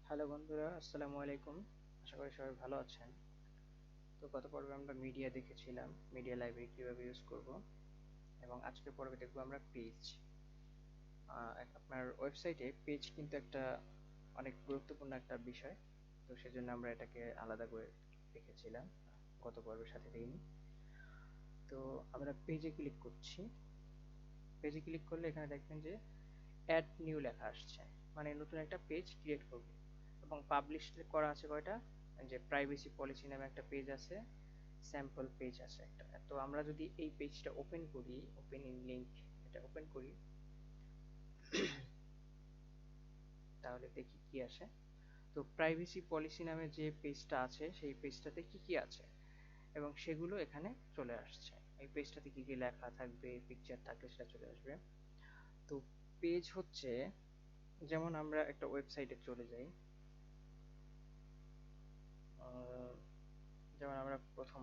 Hello বন্ধুরা, আসসালামু আলাইকুম। আশা করি সবাই ভালো আছেন। তো গত পর্বে আমরা মিডিয়া দেখেছিলাম, মিডিয়া লাইব্রেরি কিভাবে ইউজ করব, এবং আজকের পর্বে দেখব আমরা পেজ। আপনার ওয়েবসাইটে পেজ কিন্তু একটা অনেক গুরুত্বপূর্ণ একটা বিষয়। তো সেজন্য আমরা এটাকে আলাদা করে দেখেছিলাম গত পর্বের সাথে দিন। তো আমরা পেজে ক্লিক করছি। পেজে ক্লিক করলে এখানে দেখবেন যে অ্যাড নিউ লেখা আসছে, মানে নতুন একটা পেজ ক্রিয়েট করব। এবং পাবলিশ করা আছে কয়টা, যে প্রাইভেসি পলিসি নামে একটা পেজ আছে, স্যাম্পল পেজ আছে একটা। তো আমরা যদি এই পেজটা ওপেন করি, ওপেন ইন লিংক, এটা ওপেন করি, তাহলে দেখি কি আসে। তো প্রাইভেসি পলিসি নামে যে পেজটা আছে সেই পেজটাতে কি কি আছে এবং সেগুলো এখানে চলে আসছে। এই পেজটাতে কি কি লেখা থাকবে, পিকচার থাকলে সেটা চলে আসবে। তো পেজ হচ্ছে, যেমন আমরা একটা ওয়েবসাইটে চলে যাই, যেমন আমরা প্রথম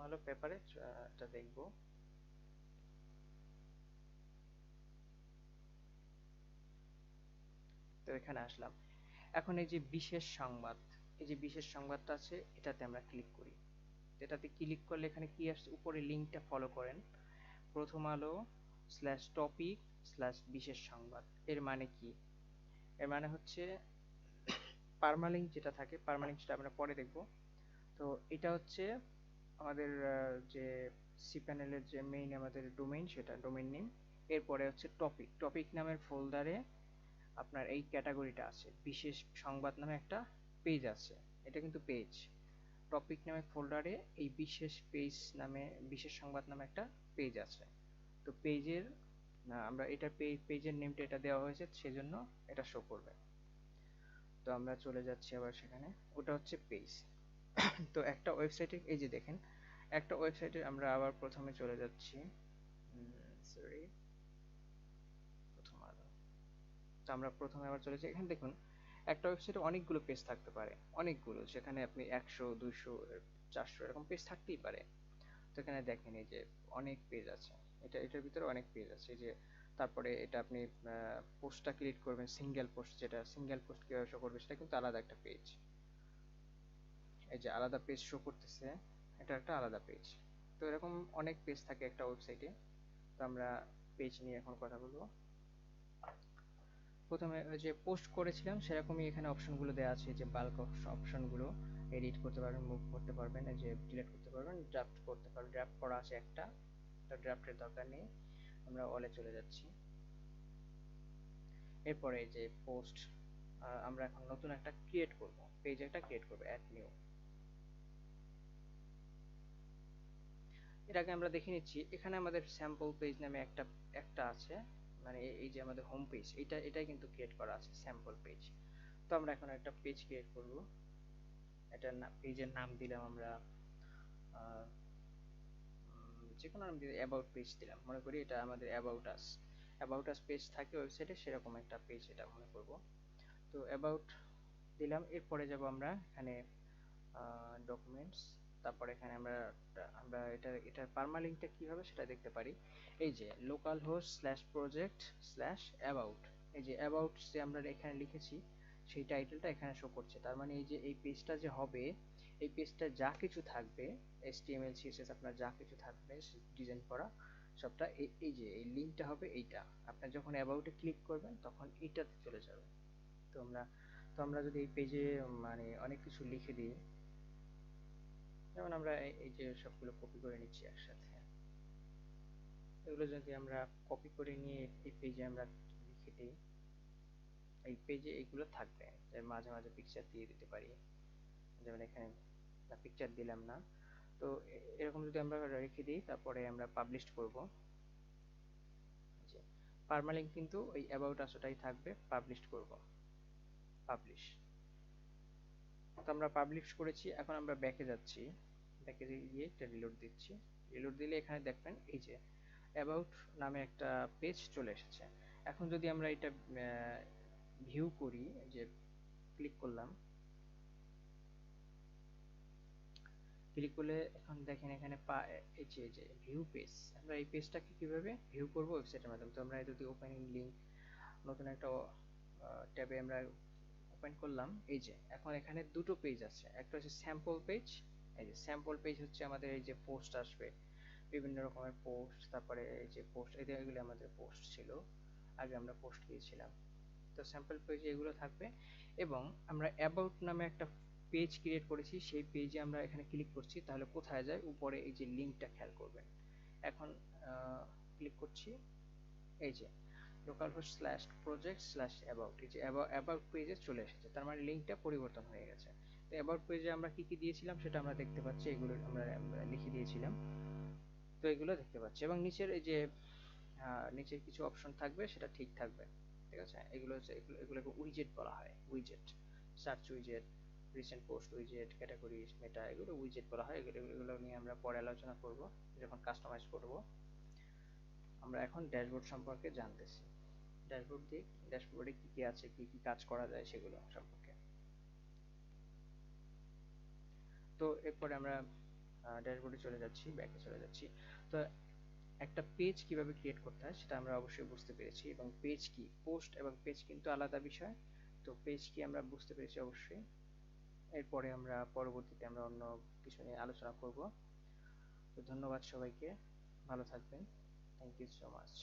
আলো পেপারে এটা দেখবো। তো এখানে আসলাম। এখন এই যে বিশেষ সংবাদ, এই যে বিশেষ সংবাদটা আছে, এটাতে আমরা ক্লিক করি। এটাতে ক্লিক করলে এখানে কি আসছে, উপরে লিঙ্কটা ফলো করেন, প্রথম আলো স্ল্যাশ টপিক স্ল্যাশ বিশেষ সংবাদ। এর মানে কি? এর মানে হচ্ছে পারমালিঙ্ক যেটা থাকে, পারমালিঙ্ক সেটা আমরা পরে দেখব। তো এটা হচ্ছে আমাদের যে সি প্যানেলের যে মেইন আমাদের ডোমেইন, সেটা ডোমেইন নেম। এরপরে হচ্ছে টপিক, টপিক নামের ফোল্ডারে আপনার এই ক্যাটাগরিটা আছে, বিশেষ সংবাদ নামে একটা পেজ আছে। এটা কিন্তু পেজ। টপিক নামে ফোল্ডারে এই বিশেষ পেজ নামে, বিশেষ সংবাদ নামে একটা পেজ আছে। তো পেজের, আমরা এটা পেজের নেমটা এটা দেওয়া হয়েছে, সেজন্য এটা শো করবে। তো আমরা চলে যাচ্ছি আবার সেখানে, ওটা হচ্ছে পেজ। তো একটা ওয়েবসাইটে এই যে দেখেন, একটা ওয়েবসাইটে আমরা আবার প্রথমে চলে যাচ্ছি, সরি, প্রথম আলো। তো আমরা প্রথমে আবার চলে যাই। এখানে দেখুন, একটা ওয়েবসাইটে অনেকগুলো পেজ থাকতে পারে, অনেকগুলো, সেখানে আপনি 100 200 400 এরকম পেজ থাকতেই পারে। তো এখানে দেখেন এই যে অনেক পেজ আছে, এটার ভিতরে অনেক পেজ আছে। এই যে তারপরে এটা আপনি পোস্টটা ক্রিয়েট করবেন, সিঙ্গেল পোস্ট, যেটা সিঙ্গেল পোস্ট কিভাবে শো করবে সেটা কিন্তু আলাদা একটা পেজ। এই যে আলাদা পেজ শো করতেছে, এটা একটা আলাদা পেজ। তো এরকম অনেক পেজ থাকে একটা ওয়েবসাইটে। তো আমরা পেজ নিয়ে এখন কথা বলবো। প্রথমে ওই যে পোস্ট করেছিলাম সেরকমই এখানে অপশনগুলো দেওয়া আছে, যে বাল্ক অপশনগুলো এডিট করতে পারবেন, মুভ করতে পারবেন, এই যে ডিলিট করতে পারবেন, ড্রাফট করতে পারবেন। ড্রাফট করা আছে একটা, ড্রাফটের দরকার নেই, আমরা অলে চলে যাচ্ছি। এরপরে এই যে পোস্ট, আমরা এখন নতুন একটা ক্রিয়েট করব, পেজ একটা ক্রিয়েট করব, অ্যাড নিউ। এর আগে আমরা দেখে নিচ্ছি, এখানে আমাদের স্যাম্পল পেজ নামে একটা একটা আছে, মানে এই যে আমাদের হোম পেজ, এটাই কিন্তু ক্রিয়েট করা আছে, স্যাম্পল পেজ। তো আমরা এখন একটা পেজ ক্রিয়েট করব। এটা পেজের নাম দিলাম আমরা যে কোনো নাম দিয়ে, অ্যাবাউট পেজ দিলাম, মনে করি এটা আমাদের অ্যাবাউট আস পেজ থাকে ওয়েবসাইটে, সেরকম একটা পেজ এটা মনে করব। তো অ্যাবাউট দিলাম। এরপরে যাব আমরা এখানে ডকুমেন্টস, তারপরে এখানে আমরা আমরা এটার পারমালিঙ্কটা কি হবে সেটা দেখতে পারি। এই যে local host slash project slash about, এই যে অ্যাবাউট যে আমরা এখানে লিখেছি সেই টাইটেলটা এখানে শো করছে। তার মানে এই যে এই পেজটা যে হবে, এই পেজটা যা কিছু থাকবে, HTML CSS আপনার যা কিছু থাকবে ডিজাইন করা সবটা, এই যে এই লিঙ্কটা হবে এইটা। আপনার যখন অ্যাবাউটে ক্লিক করবেন তখন এইটাতে চলে যাবে। তো আমরা যদি এই পেজে মানে অনেক কিছু লিখে দিই, যেমন আমরা এই যে সবগুলো কপি করে নিচ্ছি একসাথে, এগুলো যদি আমরা কপি করে নিয়ে এই পেজে আমরা লিখে দিই, এই পেজে এইগুলো থাকবে। যে মাঝে মাঝে পিকচার দিয়ে দিতে পারি, যেমন এখানে না, পিকচার দিলাম না। তো এরকম যদি আমরা রেখে দিই, তারপরে আমরা পাবলিশ করব, যে পার্মালিঙ্ক কিন্তু ওই অ্যাবাউট আসটাই থাকবে, পাবলিশ করব, পাবলিশ। তো আমরা পাবলিশ করেছি, এখন আমরা ব্যাকে যাচ্ছি, ব্যাকে গিয়ে একটা রিলোড দিচ্ছি। রিলোড দিলে এখানে দেখবেন এই যে অ্যাবাউট নামে একটা পেজ চলে এসেছে। এখন যদি আমরা এটা ভিউ করি, যে ক্লিক করলাম, ক্লিক করলে এখন দেখেন এখানে এই যে ভিউ পেজ, আমরা এই পেজটাকে কিভাবে ভিউ করব ওয়েবসাইটের মাধ্যমে। তো আমরা যদি ওপেনিং লিংক নতুন একটা ট্যাবে আমরা ওপেন করলাম। এই যে এখন এখানে দুটো পেজ আছে, একটা হচ্ছে স্যাম্পল পেজ। এই যে স্যাম্পল পেজ হচ্ছে আমাদের এই যে পোস্ট আসবে, বিভিন্ন রকমের পোস্ট, তারপরে এই যে পোস্ট, এগুলো আমাদের পোস্ট ছিল, আগে আমরা পোস্ট দিয়েছিলাম। তো স্যাম্পল পেজে এগুলো থাকবে। এবং আমরা অ্যাবাউট নামে একটা পেজ ক্রিয়েট করেছি, সেই পেজে আমরা এখানে ক্লিক করছি, তাহলে কোথায় যায়, উপরে এই যে লিঙ্কটা খেয়াল করবেন। এখন ক্লিক করছি, এই যে localhost slash project slash about, এই যে অ্যাবাউট পেজে চলে এসেছে, তার মানে লিঙ্কটা পরিবর্তন হয়ে গেছে। তো অ্যাবাউট পেজে আমরা কি কি দিয়েছিলাম সেটা আমরা দেখতে পাচ্ছি, এগুলো আমরা লিখে দিয়েছিলাম। তো এগুলো দেখতে পাচ্ছি, এবং নিচের এই যে নিচের কিছু অপশন থাকবে সেটা ঠিক থাকবে। ঠিক আছে, এগুলো হচ্ছে এগুলোকে উইজেট বলা হয়, উইজেট, সার্চ উইজেট, রিসেন্ট পোস্ট উইজেট, ক্যাটাগরিজ, মেটা, এগুলো উইজেট বলা হয়। এগুলো নিয়ে আমরা পরে আলোচনা করব যখন কাস্টমাইজ করব। আমরা এখন ড্যাশবোর্ড সম্পর্কে জানতেছি। ড্যাশবোর্ডে কি কি আছে, কি কি কাজ করা যায় সেগুলো সম্পর্কে। তো এরপরে আমরা ড্যাশবোর্ডে চলে যাচ্ছি, ব্যাকে চলে যাচ্ছি। তো একটা পেজ কিভাবে ক্রিয়েট করতে হয় সেটা আমরা অবশ্যই বুঝতে পেরেছি, এবং পেজ কি, পোস্ট এবং পেজ কিন্তু আলাদা বিষয়। তো পেজ কি আমরা বুঝতে পেরেছি অবশ্যই। এরপরে আমরা পরবর্তীতে আমরা অন্য কিছু নিয়ে আলোচনা করব। তো ধন্যবাদ সবাইকে, ভালো থাকবেন, থ্যাংক ইউ সো মাচ।